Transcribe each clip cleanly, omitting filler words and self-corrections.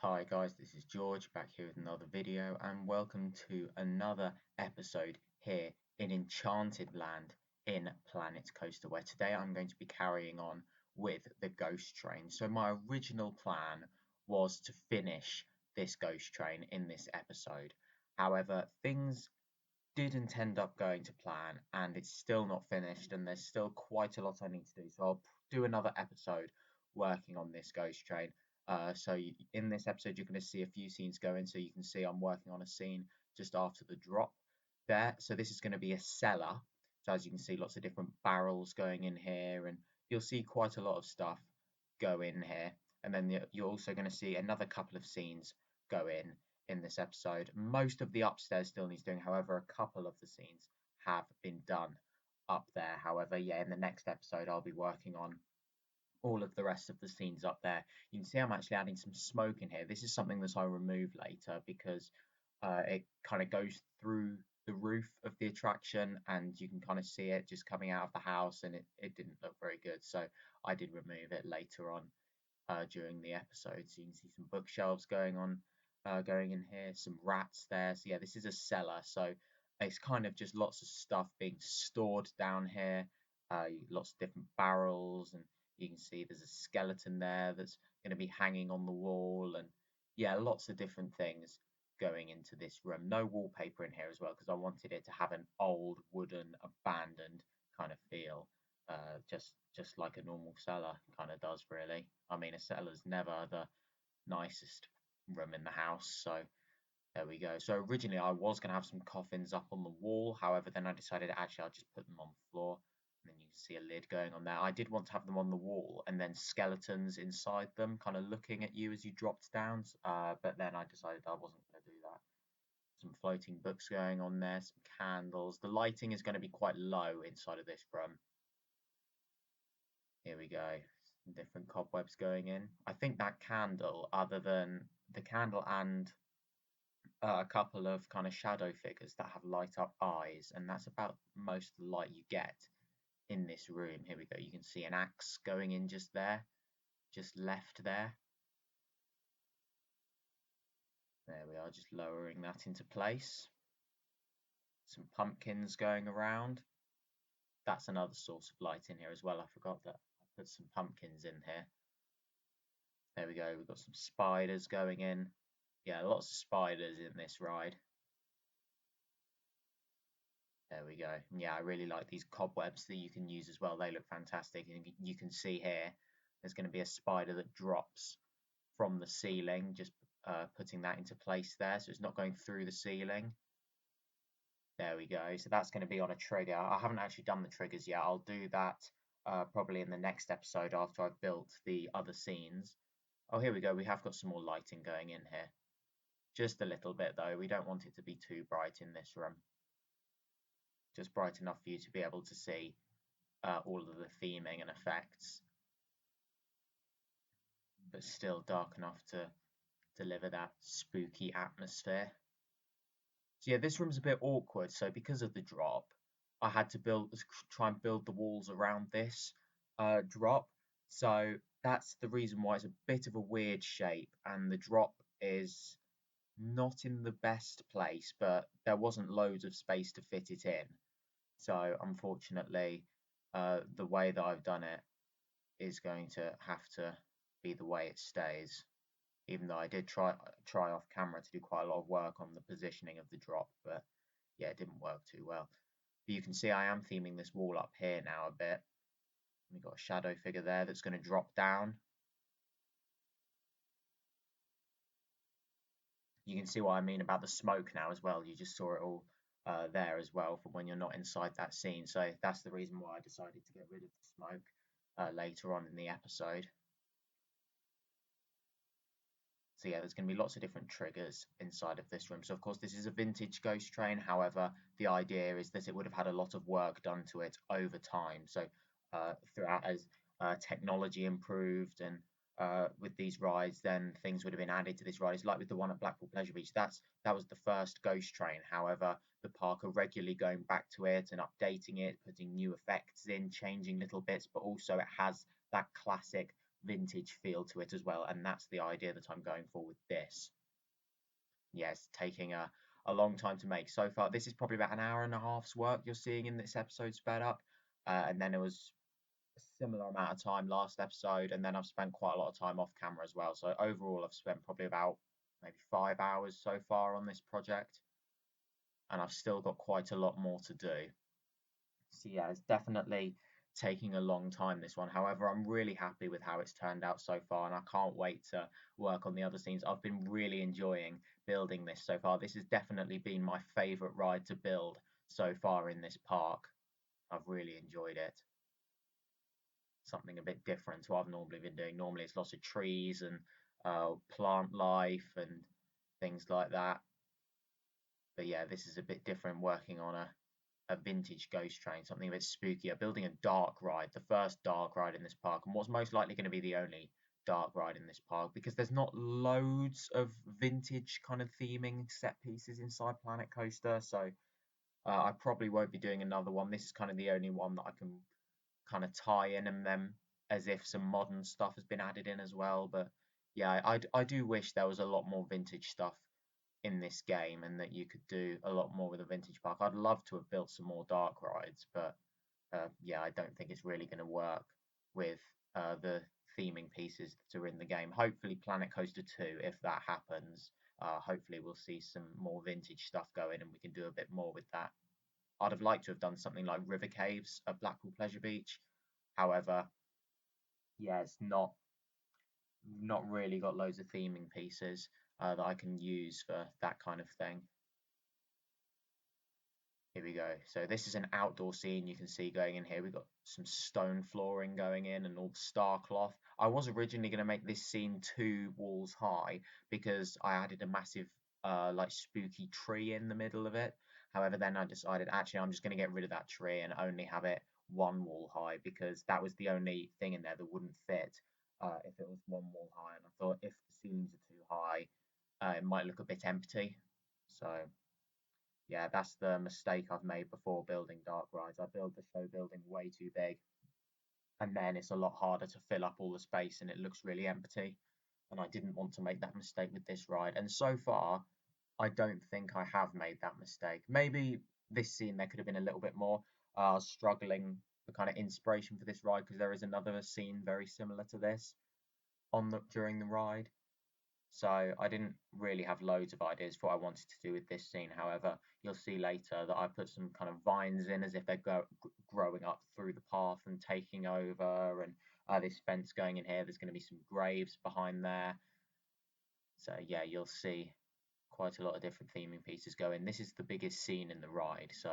Hi guys, this is George back here with another video and welcome to another episode here in Enchanted Land in Planet Coaster, where today I'm going to be carrying on with the ghost train. So my original plan was to finish this ghost train in this episode. However, things didn't end up going to plan and it's still not finished and there's still quite a lot I need to do. So I'll do another episode working on this ghost train. In this episode, you're going to see a few scenes going. So you can see I'm working on a scene just after the drop there. So this is going to be a cellar. So as you can see, lots of different barrels going in here, and you'll see quite a lot of stuff go in here. And then you're also going to see another couple of scenes go in this episode. Most of the upstairs still needs doing. However, a couple of the scenes have been done up there. However, yeah, in the next episode, I'll be working on all of the rest of the scenes up there. You can see I'm actually adding some smoke in here. This is something that I'll remove later because it kind of goes through the roof of the attraction and you can kind of see it just coming out of the house, and it didn't look very good. So I did remove it later on during the episode. So you can see some bookshelves going in here, some rats there. So yeah, this is a cellar. So it's kind of just lots of stuff being stored down here. Lots of different barrels, and you can see there's a skeleton there that's going to be hanging on the wall, and yeah, lots of different things going into this room. No wallpaper in here as well because I wanted it to have an old wooden abandoned kind of feel, just like a normal cellar kind of does really. I mean, a cellar's never the nicest room in the house, so there we go. So originally I was going to have some coffins up on the wall, however then I decided actually I'll just put them on the floor, and then you can see a lid going on there. I did want to have them on the wall and then skeletons inside them kind of looking at you as you dropped down, but then I decided I wasn't going to do that. Some floating books going on there, some candles. The lighting is going to be quite low inside of this room. Here we go. Some different cobwebs going in. I think that candle, other than the candle and a couple of kind of shadow figures that have light up eyes, and that's about most of the light you get in this room. Here we go. You can see an axe going in just there, just left there. There we are, just lowering that into place. Some pumpkins going around. That's another source of light in here as well. I forgot that I put some pumpkins in here. There we go. We've got some spiders going in. Yeah, lots of spiders in this ride. There we go. Yeah, I really like these cobwebs that you can use as well. They look fantastic. And you can see here, there's going to be a spider that drops from the ceiling, just putting that into place there. So it's not going through the ceiling. There we go. So that's going to be on a trigger. I haven't actually done the triggers yet. I'll do that probably in the next episode after I've built the other scenes. Oh, here we go. We have got some more lighting going in here. Just a little bit though. We don't want it to be too bright in this room. Just bright enough for you to be able to see all of the theming and effects, but still dark enough to deliver that spooky atmosphere. So yeah, this room's a bit awkward. So because of the drop, I had to try and build the walls around this drop. So that's the reason why it's a bit of a weird shape, and the drop is not in the best place, but there wasn't loads of space to fit it in. So unfortunately, the way that I've done it is going to have to be the way it stays, even though I did try off camera to do quite a lot of work on the positioning of the drop, but yeah, it didn't work too well. But you can see I am theming this wall up here now a bit. We've got a shadow figure there that's going to drop down. You can see what I mean about the smoke now as well. You just saw it all there as well from when you're not inside that scene. So that's the reason why I decided to get rid of the smoke later on in the episode. So yeah, there's going to be lots of different triggers inside of this room. So of course this is a vintage ghost train. However, the idea is that it would have had a lot of work done to it over time. So throughout, as technology improved and with these rides, then things would have been added to this ride. It's like with the one at Blackpool Pleasure Beach. That was the first ghost train. However, the park are regularly going back to it and updating it, putting new effects in, changing little bits, but also it has that classic vintage feel to it as well, and that's the idea that I'm going for with this. Yes, taking a long time to make. So far, this is probably about an hour and a half's work you're seeing in this episode sped up. And then it was a similar amount of time last episode, and then I've spent quite a lot of time off camera as well. So overall, I've spent probably about maybe 5 hours so far on this project, and I've still got quite a lot more to do. So yeah, it's definitely taking a long time, this one. However, I'm really happy with how it's turned out so far, and I can't wait to work on the other scenes. I've been really enjoying building this so far. This has definitely been my favorite ride to build so far in this park. I've really enjoyed it. Something a bit different to what I've normally been doing. Normally it's lots of trees and plant life and things like that. But yeah, this is a bit different, working on a vintage ghost train, something a bit spookier, building a dark ride, the first dark ride in this park, and what's most likely going to be the only dark ride in this park, because there's not loads of vintage kind of theming set pieces inside Planet Coaster, so I probably won't be doing another one. This is kind of the only one that I can kind of tie in, and then as if some modern stuff has been added in as well. But yeah, I do wish there was a lot more vintage stuff in this game, and that you could do a lot more with a vintage park. I'd love to have built some more dark rides, but yeah, I don't think it's really going to work with the theming pieces that are in the game. Hopefully Planet Coaster 2, if that happens, hopefully we'll see some more vintage stuff go in and we can do a bit more with that. I'd have liked to have done something like River Caves at Blackpool Pleasure Beach. However, yeah, it's not really got loads of theming pieces that I can use for that kind of thing. Here we go. So this is an outdoor scene you can see going in here. We've got some stone flooring going in and all the star cloth. I was originally going to make this scene 2 walls high because I added a massive like spooky tree in the middle of it. However, then I decided actually I'm just going to get rid of that tree and only have it 1 wall high, because that was the only thing in there that wouldn't fit if it was 1 wall high. And I thought if the ceilings are too high, it might look a bit empty. So yeah, that's the mistake I've made before building dark rides. I build the show building way too big, and then it's a lot harder to fill up all the space and it looks really empty. And I didn't want to make that mistake with this ride. And so far, I don't think I have made that mistake. Maybe this scene there could have been a little bit more. I was struggling for kind of inspiration for this ride because there is another scene very similar to this during the ride. So I didn't really have loads of ideas for what I wanted to do with this scene. However, you'll see later that I put some kind of vines in as if they're growing up through the path and taking over, and this fence going in here. There's going to be some graves behind there. So yeah, you'll see quite a lot of different theming pieces go in. This is the biggest scene in the ride. So,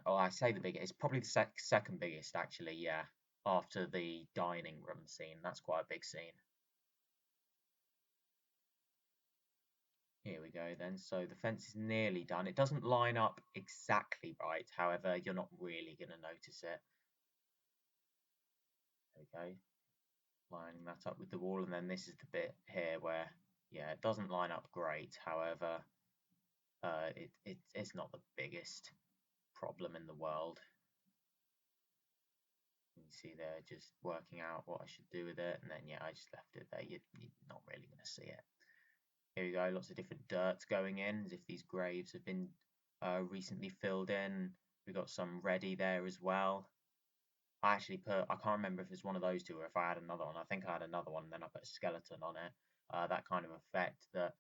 I say the biggest. It's probably the second biggest actually. Yeah, after the dining room scene. That's quite a big scene. Here we go then. So the fence is nearly done. It doesn't line up exactly right. However, you're not really going to notice it. There we go. Lining that up with the wall. And then this is the bit here where, yeah, it doesn't line up great. However, it's not the biggest problem in the world. You can see there just working out what I should do with it. And then, yeah, I just left it there. You're not really going to see it. Here we go, lots of different dirt going in, as if these graves have been recently filled in. We've got some ready there as well. I actually I can't remember if it's one of those two or if I had another one. I think I had another one, and then I put a skeleton on it. That kind of effect that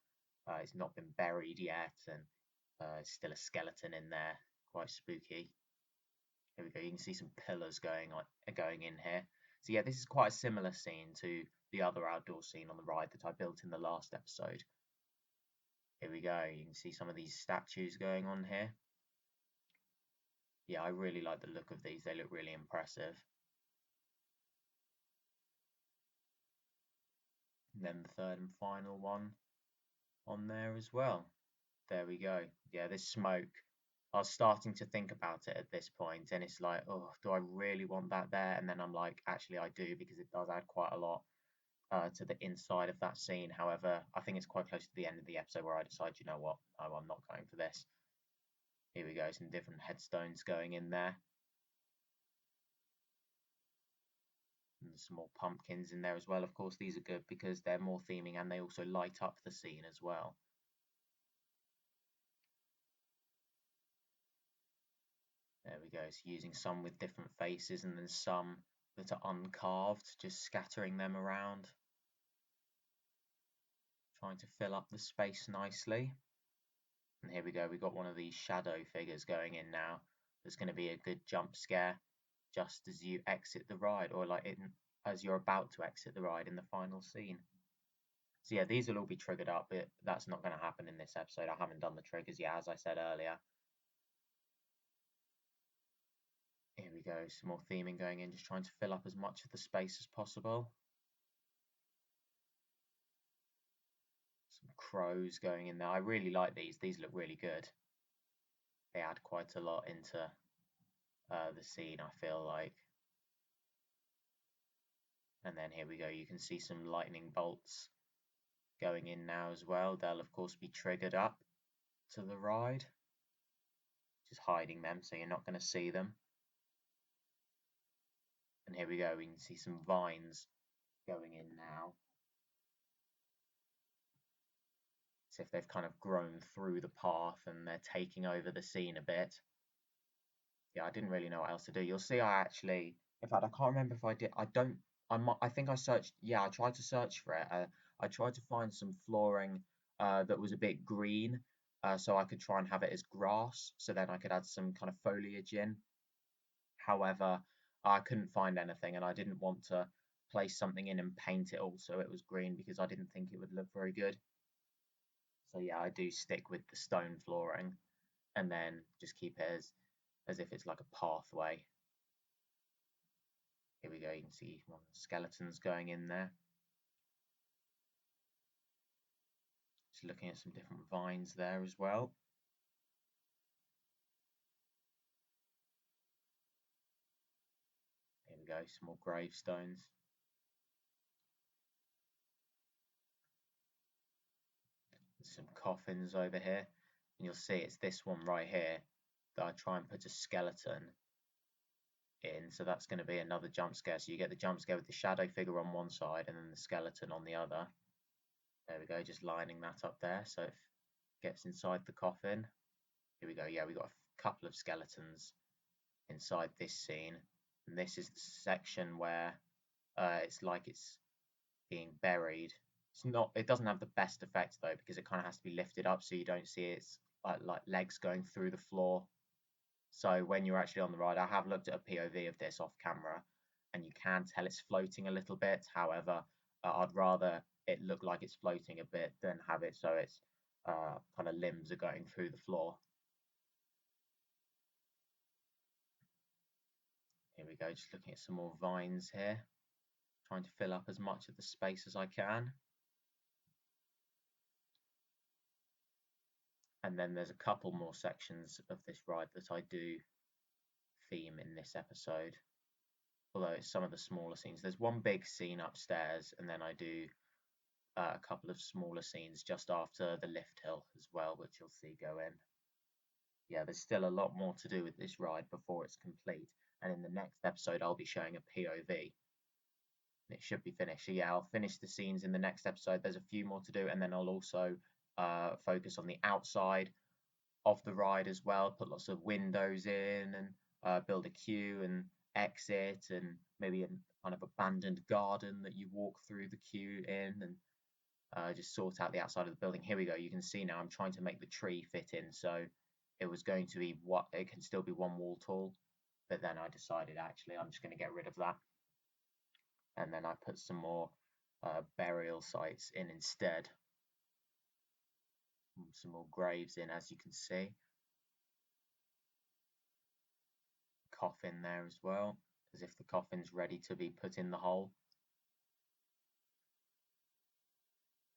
it's not been buried yet, and it's still a skeleton in there. Quite spooky. Here we go, you can see some pillars going in here. So yeah, this is quite a similar scene to the other outdoor scene on the ride that I built in the last episode. Here we go, you can see some of these statues going on here. Yeah, I really like the look of these, they look really impressive. And then the third and final one on there as well. There we go. Yeah, this smoke, I was starting to think about it at this point, and it's like, oh, do I really want that there? And then I'm like, actually I do, because it does add quite a lot to the inside of that scene. However, I think it's quite close to the end of the episode where I decide, you know what, oh, I'm not going for this. Here we go, some different headstones going in there. And some more pumpkins in there as well. Of course, these are good because they're more theming and they also light up the scene as well. There we go. So using some with different faces and then some that are uncarved, just scattering them around. Trying to fill up the space nicely. And here we go, we've got one of these shadow figures going in now. There's going to be a good jump scare just as you exit the ride, or as you're about to exit the ride in the final scene. So yeah, these will all be triggered up, but that's not going to happen in this episode. I haven't done the triggers yet, as I said earlier. Here we go, some more theming going in, just trying to fill up as much of the space as possible. Some crows going in there. I really like these. These look really good. They add quite a lot into the scene, I feel like. And then here we go, you can see some lightning bolts going in now as well. They'll of course be triggered up to the ride. Just hiding them so you're not going to see them. And here we go, we can see some vines going in now. As if they've kind of grown through the path and they're taking over the scene a bit. Yeah, I didn't really know what else to do. You'll see I actually, in fact, I can't remember if I did. I think I searched, yeah, I tried to search for it. I tried to find some flooring that was a bit green so I could try and have it as grass so then I could add some kind of foliage in. However, I couldn't find anything and I didn't want to place something in and paint it all so it was green because I didn't think it would look very good. So yeah, I do stick with the stone flooring and then just keep it as if it's like a pathway. Here we go, you can see one of the skeletons going in there. Just looking at some different vines there as well. Here we go, some more gravestones. There's some coffins over here. And you'll see it's this one right here that I try and put a skeleton in. So that's going to be another jump scare. So you get the jump scare with the shadow figure on one side and then the skeleton on the other. There we go, just lining that up there so it gets inside the coffin. Here we go, yeah, we've got a couple of skeletons inside this scene. And this is the section where it's like it's being buried. It doesn't have the best effect though because it kind of has to be lifted up so you don't see its like legs going through the floor. So when you're actually on the ride, I have looked at a POV of this off camera and you can tell it's floating a little bit. However, I'd rather it look like it's floating a bit than have it so its kind of limbs are going through the floor. Here we go, just looking at some more vines here, trying to fill up as much of the space as I can. And then there's a couple more sections of this ride that I do theme in this episode, although it's some of the smaller scenes. There's one big scene upstairs and then I do a couple of smaller scenes just after the lift hill as well, which you'll see go in. Yeah, there's still a lot more to do with this ride before it's complete, and in the next episode I'll be showing a POV. It should be finished. So yeah, I'll finish the scenes in the next episode. There's a few more to do, and then I'll also focus on the outside of the ride as well, put lots of windows in and build a queue and exit and maybe a kind of abandoned garden that you walk through the queue in and just sort out the outside of the building. Here we go, you can see now I'm trying to make the tree fit in, so it was going to be it can still be one wall tall, but then I decided actually I'm just going to get rid of that, and then I put some more burial sites in instead, some more graves in, as you can see. Coffin there as well, as if the coffin's ready to be put in the hole.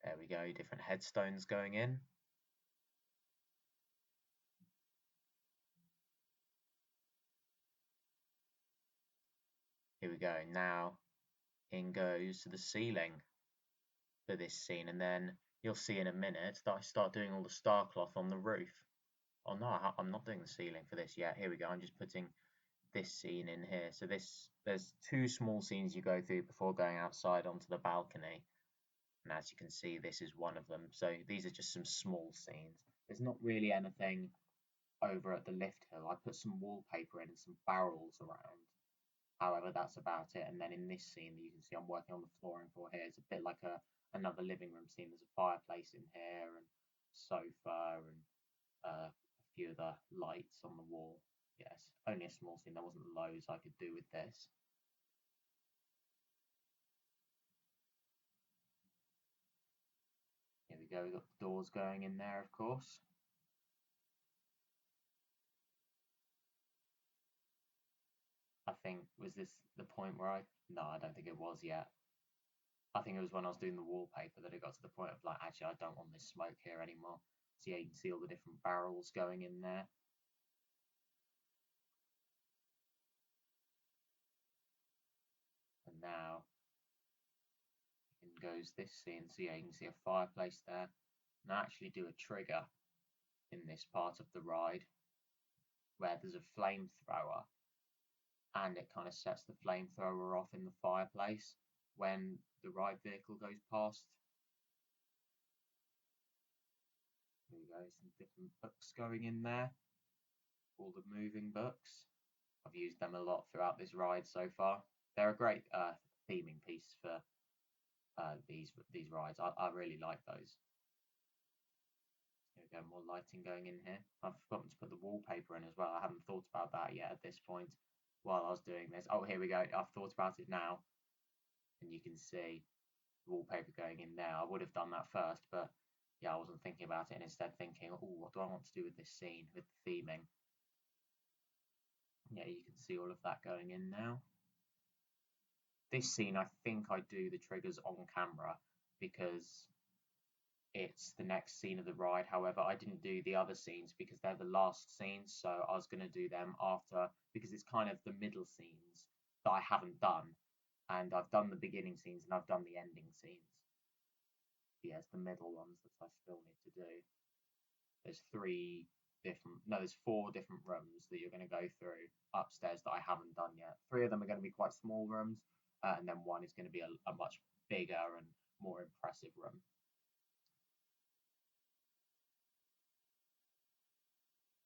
There we go, different headstones going in. Here we go, now in goes to the ceiling for this scene, and then you'll see in a minute that I start doing all the star cloth on the roof. Oh no, I'm not doing the ceiling for this yet. Here we go, I'm just putting this scene in here. So there's two small scenes you go through before going outside onto the balcony. And as you can see, this is one of them. So these are just some small scenes. There's not really anything over at the lift hill. I put some wallpaper in and some barrels around. However, that's about it. And then in this scene that you can see I'm working on the flooring for here, it's a bit like another living room scene. There's a fireplace in here and sofa and a few of the lights on the wall. Yes, only a small scene. There wasn't loads I could do with this. Here we go. We've got the doors going in there, of course. I think, was this the point where no, I don't think it was yet. I think it was when I was doing the wallpaper that it got to the point of like, actually, I don't want this smoke here anymore. So yeah, you can see all the different barrels going in there. And now in goes this scene. So yeah, you can see a fireplace there. And I actually do a trigger in this part of the ride where there's a flamethrower and it kind of sets the flamethrower off in the fireplace when the ride vehicle goes past. There we go, some different books going in there, all the moving books. I've used them a lot throughout this ride so far. They're a great theming piece for these rides. I really like those. Here we go, more lighting going in here. I've forgotten to put the wallpaper in as well. I haven't thought about that yet at this point while I was doing this. Oh, here we go. I've thought about it now. And you can see the wallpaper going in there. I would have done that first, but yeah, I wasn't thinking about it and instead thinking, oh, what do I want to do with this scene, with the theming? Yeah, you can see all of that going in now. This scene, I think I do the triggers on camera because it's the next scene of the ride. However, I didn't do the other scenes because they're the last scenes, so I was going to do them after because it's kind of the middle scenes that I haven't done. And I've done the beginning scenes and I've done the ending scenes. Yes, the middle ones that I still need to do. There's there's four different rooms that you're going to go through upstairs that I haven't done yet. Three of them are going to be quite small rooms, and then one is going to be a much bigger and more impressive room.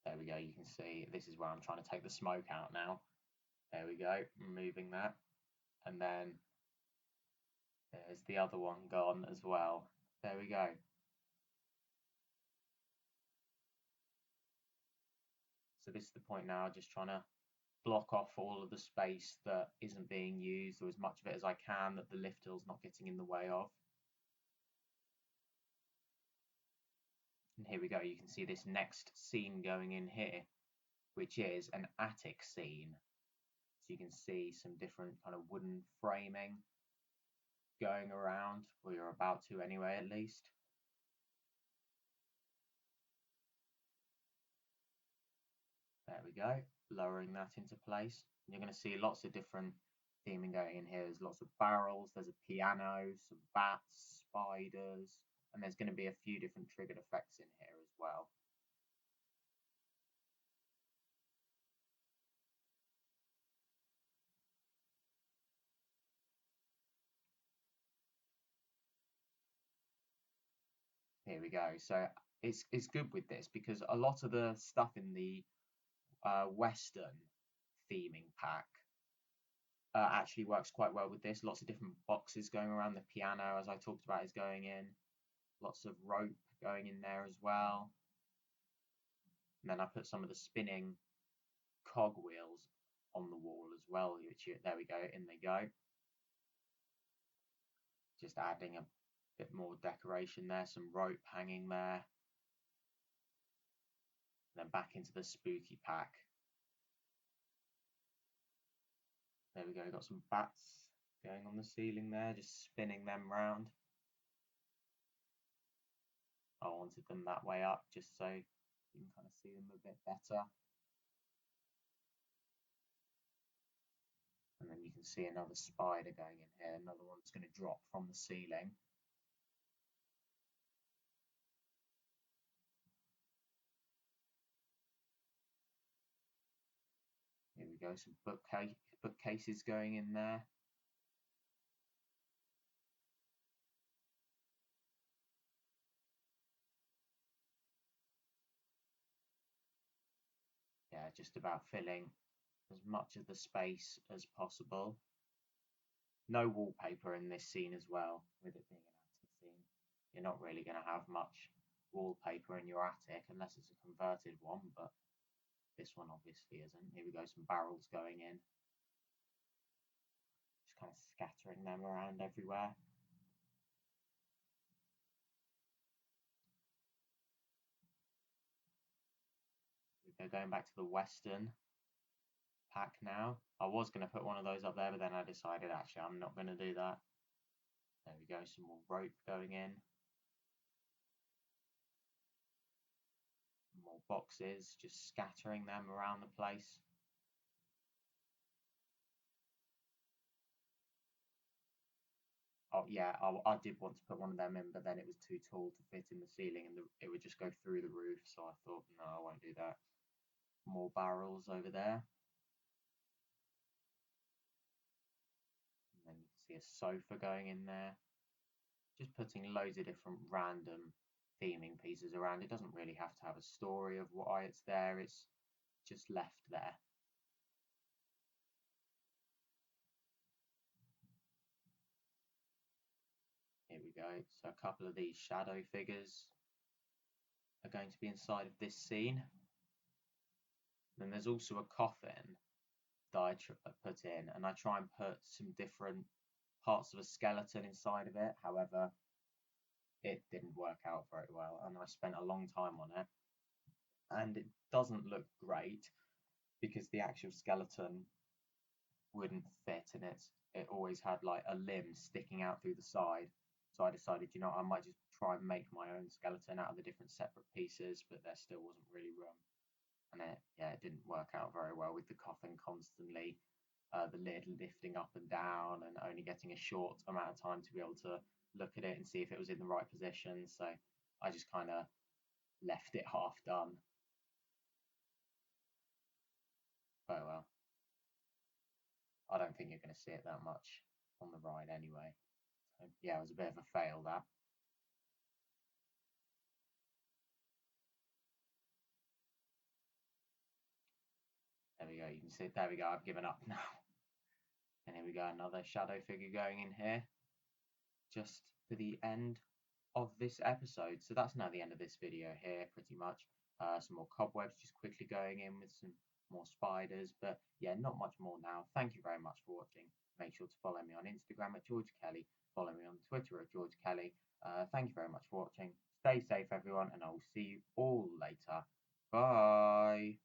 There we go. You can see this is where I'm trying to take the smoke out now. There we go, removing that. And then there's the other one gone as well. There we go. So this is the point now, just trying to block off all of the space that isn't being used, or as much of it as I can that the lift hill's not getting in the way of. And here we go, you can see this next scene going in here, which is an attic scene. So you can see some different kind of wooden framing going around, or you're about to anyway, at least. There we go, lowering that into place. You're going to see lots of different theming going in here. There's lots of barrels, there's a piano, some bats, spiders, and there's going to be a few different triggered effects in here as well. Here we go. So it's good with this because a lot of the stuff in the Western theming pack actually works quite well with this. Lots of different boxes going around. The piano, as I talked about, is going in. Lots of rope going in there as well. And then I put some of the spinning cogwheels on the wall as well. There we go, in they go. Just adding a bit more decoration there, some rope hanging there. And then back into the spooky pack. There we go, got some bats going on the ceiling there, just spinning them round. I wanted them that way up just so you can kind of see them a bit better. And then you can see another spider going in here, another one that's going to drop from the ceiling. Here we we go, some bookcases going in there. Yeah, just about filling as much of the space as possible. No wallpaper in this scene as well, with it being an attic scene. You're not really going to have much wallpaper in your attic unless it's a converted one, but this one obviously isn't. Here we go, some barrels going in. Just kind of scattering them around everywhere. We're going back to the Western pack now. I was going to put one of those up there, but then I decided actually I'm not going to do that. There we go, some more rope going in. More boxes, just scattering them around the place. Oh yeah, I did want to put one of them in, but then it was too tall to fit in the ceiling, and it would just go through the roof. So I thought, no, I won't do that. More barrels over there, and then you can see a sofa going in there. Just putting loads of different random theming pieces around. It doesn't really have to have a story of why it's there. It's just left there. Here we go. So a couple of these shadow figures are going to be inside of this scene. Then there's also a coffin that I put in, and I try and put some different parts of a skeleton inside of it. However, it didn't work out very well, and I spent a long time on it, and it doesn't look great because the actual skeleton wouldn't fit, and it always had like a limb sticking out through the side. So I decided, you know, I might just try and make my own skeleton out of the different separate pieces, but there still wasn't really room. And it didn't work out very well with the coffin constantly, the lid lifting up and down, and only getting a short amount of time to be able to look at it and see if it was in the right position. So I just kind of left it half done. But well, I don't think you're going to see it that much on the ride anyway. So yeah, it was a bit of a fail that. There we go. You can see. There we go. I've given up now. And here we go. Another shadow figure going in here, just for the end of this episode. So that's now the end of this video here, pretty much. Some more cobwebs just quickly going in with some more spiders. But yeah, not much more now. Thank you very much for watching. Make sure to follow me on Instagram at George Kelly. Follow me on Twitter at George Kelly. Thank you very much for watching. Stay safe, everyone, and I will see you all later. Bye.